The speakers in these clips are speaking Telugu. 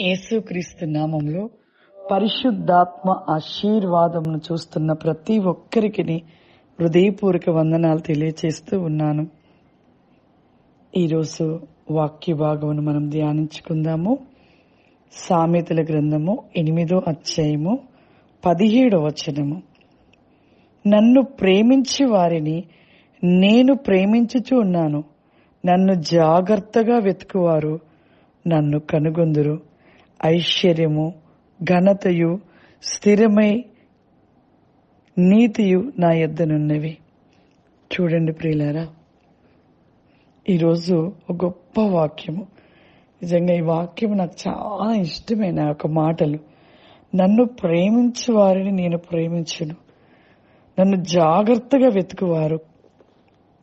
యేసుక్రీస్తు నామంలో పరిశుద్ధాత్మ ఆశీర్వాదమును చూస్తున్న ప్రతి ఒక్కరికి హృదయపూర్వక వందనాలు తెలియచేస్తూ ఉన్నాను. ఈరోజు వాక్య భాగమును మనం ధ్యానించుకుందాము. సామెతల గ్రంథము 8వ అధ్యాయము 17వ వచనము. నన్ను ప్రేమించి వారిని నేను ప్రేమించుచు ఉన్నాను. నన్ను జాగ్రత్తగా వెతుకువారు నన్ను కనుగొందురు. ఐశ్వర్యము, ఘనతయు, స్థిరమై నీతియు నా యొద్దనున్నవి. చూడండి ప్రియులారా, ఈరోజు ఒక గొప్ప వాక్యము. నిజంగా ఈ వాక్యం నాకు చాలా ఇష్టమైన ఒక మాటలు. నన్ను ప్రేమించు వారిని నేను ప్రేమించును. నన్ను జాగ్రత్తగా వెతుకువారు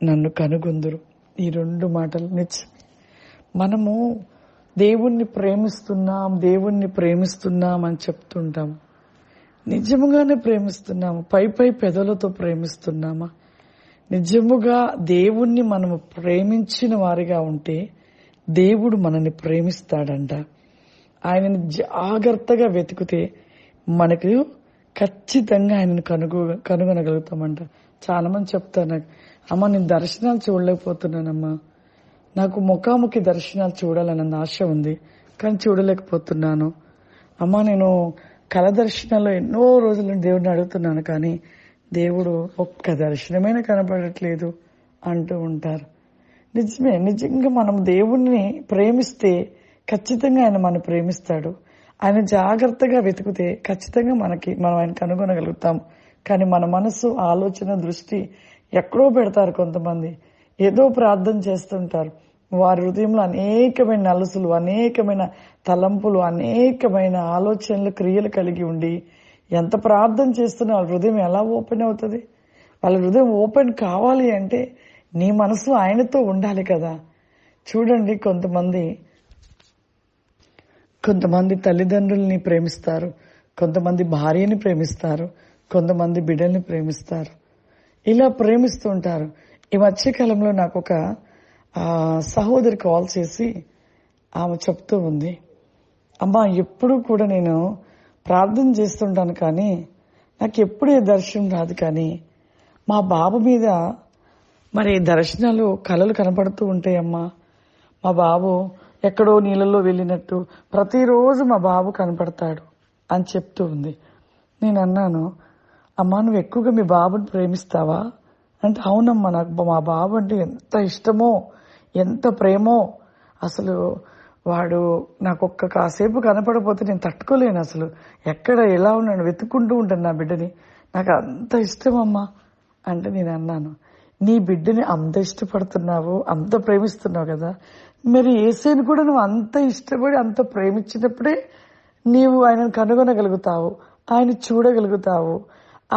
నన్ను కనుగొందురు. ఈ రెండు మాటలు నిజమే. మనము దేవుణ్ణి ప్రేమిస్తున్నాం అని చెప్తుంటాము. నిజముగానే ప్రేమిస్తున్నాము? పై పెదవులతో ప్రేమిస్తున్నామా? నిజముగా దేవుణ్ణి మనము ప్రేమించిన వారిగా ఉంటే దేవుడు మనల్ని ప్రేమిస్తాడంట. ఆయనని జాగ్రత్తగా వెతికితే మనకు ఖచ్చితంగా ఆయనను కనుగొనగలుగుతామంట. చాలా మంది చెప్తారు నాకు, అమ్మ నేను దర్శనాలు చూడలేకపోతున్నానమ్మా, నాకు ముఖాముఖి దర్శనాలు చూడాలన్న ఆశ ఉంది, కానీ చూడలేకపోతున్నాను. అమ్మా నేను కళ దర్శనాల్లో ఎన్నో రోజుల దేవుడిని అడుగుతున్నాను, కానీ దేవుడు ఒక్క దర్శనమైనా కనపడట్లేదు అంటూ ఉంటారు. నిజమే. నిజంగా మనం దేవుణ్ణి ప్రేమిస్తే ఖచ్చితంగా ఆయన మనం ప్రేమిస్తాడు. ఆయన జాగ్రత్తగా వెతికితే ఖచ్చితంగా మనం ఆయన కనుగొనగలుగుతాం. కానీ మన మనసు, ఆలోచన, దృష్టి ఎక్కడో పెడతారు కొంతమంది. ఏదో ప్రార్థన చేస్తుంటారు. వారి హృదయంలో అనేకమైన నలుసులు, అనేకమైన తలంపులు, అనేకమైన ఆలోచనలు, క్రియలు కలిగి ఉండి ఎంత ప్రార్థన చేస్తున్నా వాళ్ళ హృదయం ఎలా ఓపెన్ అవుతుంది? వాళ్ళ హృదయం ఓపెన్ కావాలి అంటే నీ మనసు ఆయనతో ఉండాలి కదా. చూడండి, కొంతమంది తల్లిదండ్రుల్ని ప్రేమిస్తారు, కొంతమంది భార్యని ప్రేమిస్తారు, కొంతమంది బిడ్డల్ని ప్రేమిస్తారు. ఇలా ప్రేమిస్తూ ఉంటారు. ఈ మధ్యకాలంలో నాకు ఒక సహోదరి కాల్ చేసి ఆమె చెప్తూ ఉంది, అమ్మా ఎప్పుడు కూడా నేను ప్రార్థన చేస్తుంటాను, కానీ నాకు ఎప్పుడు ఏ దర్శనం రాదు, కానీ మా బాబు మీద మరి దర్శనాలు, కళలు కనపడుతూ ఉంటాయమ్మా. మా బాబు ఎక్కడో నీళ్ళల్లో వెళ్ళినట్టు ప్రతిరోజు మా బాబు కనపడతాడు అని చెప్తూ ఉంది. నేను అన్నాను, అమ్మా నువ్వు ఎక్కువగా మీ బాబుని ప్రేమిస్తావా అంటే, అవునమ్మా నాకు మా బాబు అంటే ఎంత ఇష్టమో, ఎంత ప్రేమో. అసలు వాడు నాకు కాసేపు కనపడపోతే నేను తట్టుకోలేను. అసలు ఎక్కడ ఎలా ఉన్నాడు వెతుక్కుంటూ ఉంటాను నా బిడ్డని, నాకు అంత ఇష్టమమ్మా అంటే. నేను అన్నాను, నీ బిడ్డని అంత ఇష్టపడుతున్నావు, అంత ప్రేమిస్తున్నావు కదా, మరి యేసుని కూడా నువ్వు అంత ఇష్టపడి అంత ప్రేమించినప్పుడే నీవు ఆయనను కనుగొనగలుగుతావు, ఆయన చూడగలుగుతావు,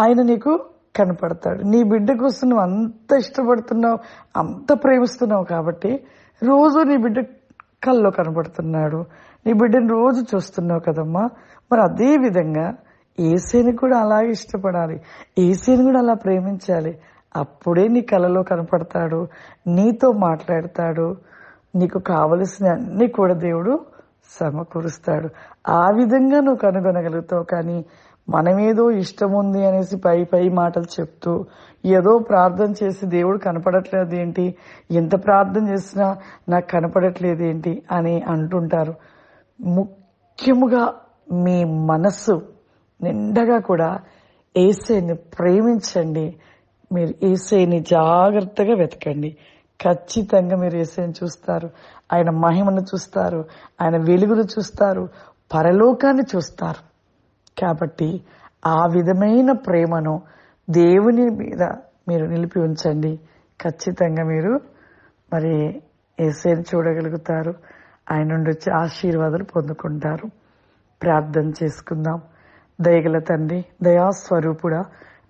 ఆయన నీకు కనపడతాడు. నీ బిడ్డ కోసం నువ్వు అంత ఇష్టపడుతున్నావు, అంత ప్రేమిస్తున్నావు కాబట్టి రోజు నీ బిడ్డ కల్లో కనపడుతున్నాడు, నీ బిడ్డని రోజు చూస్తున్నావు కదమ్మా. మరి అదే విధంగా యేసుని కూడా అలాగే ఇష్టపడాలి, యేసుని కూడా అలా ప్రేమించాలి. అప్పుడే నీ కలలో కనపడతాడు, నీతో మాట్లాడతాడు, నీకు కావలసిన అన్ని కూడా దేవుడు సమకూరుస్తాడు. ఆ విధంగా నువ్వు కనుగొనగలుగుతావు. కానీ మనమేదో ఇష్టం ఉంది అనేసి పై మాటలు చెప్తూ ఏదో ప్రార్థన చేసి దేవుడు కనపడట్లేదు ఏంటి, ఎంత ప్రార్థన చేసినా నాకు కనపడట్లేదు ఏంటి అని అంటుంటారు. ముఖ్యముగా మీ మనస్సు నిండగా కూడా యేసుని ప్రేమించండి. మీరు యేసుని జాగ్రత్తగా వెతకండి. ఖచ్చితంగా మీరు యేసుని చూస్తారు, ఆయన మహిమను చూస్తారు, ఆయన వెలుగును చూస్తారు, పరలోకాన్ని చూస్తారు. కాబట్టి ఆ విధమైన ప్రేమను దేవుని మీద మీరు నిలిపి ఉంచండి. ఖచ్చితంగా మీరు మరి యేసుని చూడగలుగుతారు, ఆయన నుండి వచ్చే ఆశీర్వాదాలు పొందుకుంటారు. ప్రార్థన చేసుకుందాం. దయగల తండ్రి, దయాస్వరూపుడా,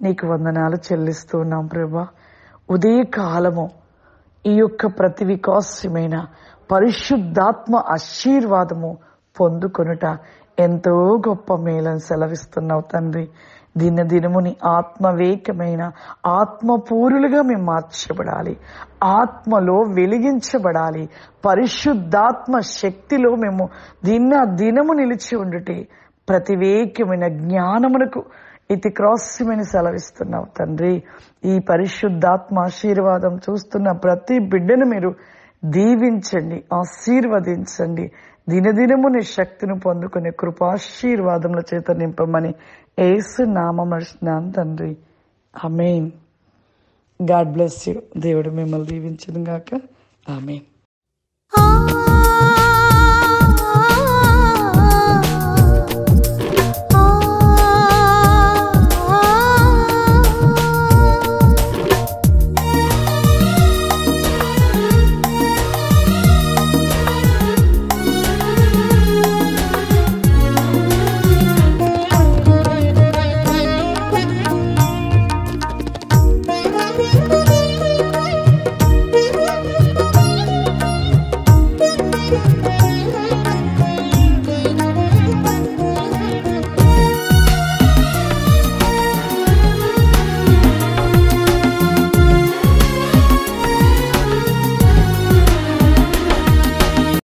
నీకు వందనాలు చెల్లిస్తూ ఉన్నాం ప్రభా. ఉదయకాలము ఈ యొక్క ప్రతి వికాసమైన పరిశుద్ధాత్మ ఆశీర్వాదము పొందుకొనుట ఎంతో గొప్ప మేలని సెలవిస్తున్నావు తండ్రి. దినదినముని ఆత్మవేకమైన ఆత్మపూరులుగా మేము మార్చబడాలి, ఆత్మలో వెలిగించబడాలి, పరిశుద్ధాత్మ శక్తిలో మేము దినము నిలిచి ఉండుటే ప్రతివేకమైన జ్ఞానమునకు ఇది క్రాస్యమని సెలవిస్తున్నావు తండ్రి. ఈ పరిశుద్ధాత్మ ఆశీర్వాదం చూస్తున్న ప్రతి బిడ్డను మీరు దీవించండి, ఆశీర్వదించండి. దినదినము నీ శక్తిని పొందుకునే కృపాశీర్వాదముల చేత నింపమని యేసు నామమున అడుగుతున్నాను తండ్రి. ఆమేన్. God bless you. దేవుడు మిమ్మల్ని దీవించును గాక. ఆమేన్.